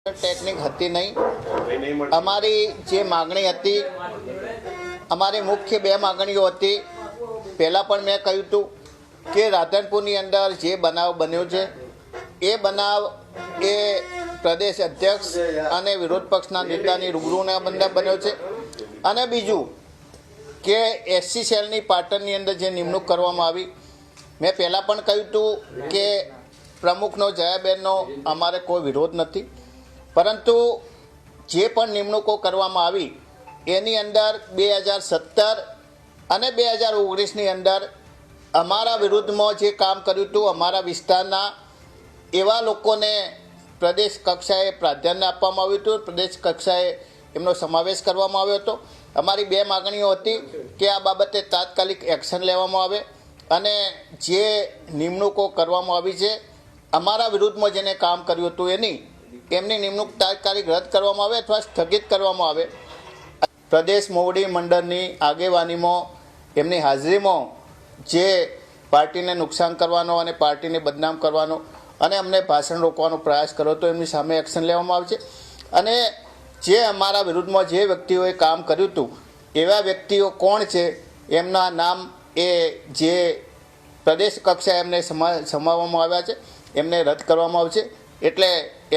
Technique હતી નહીં। અમારી જે માગણી હતી, અમારી મુખ્ય બે માગણીઓ હતી। પહેલાં પણ મેં કહ્યું હતું કે રાધનપુરની અંદર જે બનાવ બન્યો છે એ બનાવ એ પ્રદેશ અધ્યક્ષ અને વિરોધ પક્ષના નેતાની રૂબરૂના બંધા બન્યો છે। અને બીજું કે એસસી સેલની પાટણની અંદર જે નિમણૂક કરવામાં આવી, મેં પહેલાં પણ કહ્યું હતું કે પ્રમુખનો જયાબેનનો અમારે કોઈ વિરોધ નથી, પરંતુ જે પણ નિમણૂકો કરવામાં આવી એની અંદર 2017 અને 2019ની અંદર અમારા વિરુદ્ધમાં જે કામ કર્યું હતું, અમારા વિસ્તારના એવા લોકોને પ્રદેશ કક્ષાએ પ્રાધાન્ય આપવામાં આવ્યું હતું, પ્રદેશ કક્ષાએ એમનો સમાવેશ કરવામાં આવ્યો હતો। અમારી બે માગણીઓ હતી કે આ બાબતે તાત્કાલિક એક્શન લેવામાં આવે અને જે નિમણૂકો કરવામાં આવી છે અમારા વિરુદ્ધમાં જેને કામ કર્યું હતું એમની નિમણૂક તાત્કાલિક રદ કરવામાં આવે અથવા સ્થગિત કરવામાં આવે। પ્રદેશ મોવડી મંડળની આગેવાનીમાં એમની હાજરીમાં જે પાર્ટીને નુકસાન કરવાનો અને પાર્ટીને બદનામ કરવાનો અને અમને ભાષણ રોકવાનો પ્રયાસ કર્યો તો એમની સામે એક્શન લેવામાં આવશે। અને જે અમારા વિરુદ્ધમાં જે વ્યક્તિઓએ કામ કર્યું હતું એવા વ્યક્તિઓ કોણ છે, એમના નામ એ જે પ્રદેશ કક્ષાએ એમને સમાવવામાં આવ્યા છે એમને રદ કરવામાં આવશે। એટલે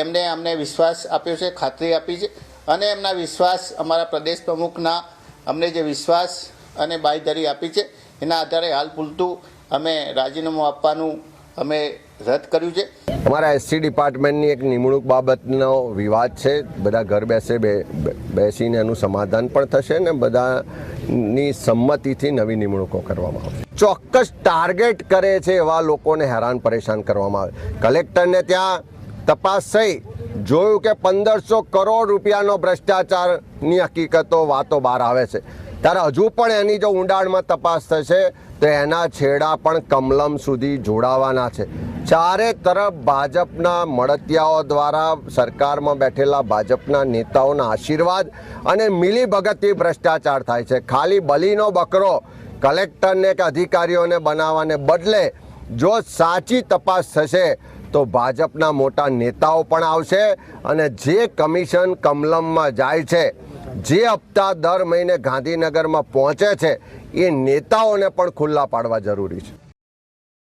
એમને અમને વિશ્વાસ આપ્યો છે, ખાતરી આપી છે અને એમના વિશ્વાસ અમારા પ્રદેશ પ્રમુખના અમને જે વિશ્વાસ અને બાંયધરી આપી છે એના આધારે હાલ પૂરતું અમે રાજીનામું આપવાનું અમે રદ કર્યું છે। અમારા એસસી ડિપાર્ટમેન્ટની એક નિમણૂક બાબતનો વિવાદ છે। બધા ઘર બેસીને એનું સમાધાન પણ થશે ને બધાની સંમતિથી નવી નિમણૂકો કરવામાં આવશે। ચોક્કસ ટાર્ગેટ કરે છે એવા લોકોને હેરાન પરેશાન કરવામાં આવે। કલેક્ટરને ત્યાં તપાસ થઈ, જોયું કે 1500 કરોડ રૂપિયાનો ભ્રષ્ટાચારની હકીકતો વાતો બહાર આવે છે, ત્યારે હજુ પણ એની જો ઊંડાણમાં તપાસ થશે તો એના છેડા પણ કમલમ સુધી જોડાવાના છે। ચારે તરફ ભાજપના મળતિયાઓ દ્વારા સરકારમાં બેઠેલા ભાજપના નેતાઓના આશીર્વાદ અને મિલીભગતથી ભ્રષ્ટાચાર થાય છે। ખાલી બલીનો બકરો કલેક્ટરને કે અધિકારીઓને બનાવવાને બદલે જો સાચી તપાસ થશે તો ભાજપના મોટા નેતાઓ પણ આવશે અને જે કમિશન કમલમમાં જાય છે, જે હપ્તા દર મહિને ગાંધીનગરમાં પહોંચે છે, એ નેતાઓને પણ ખુલ્લા પાડવા જરૂરી છે।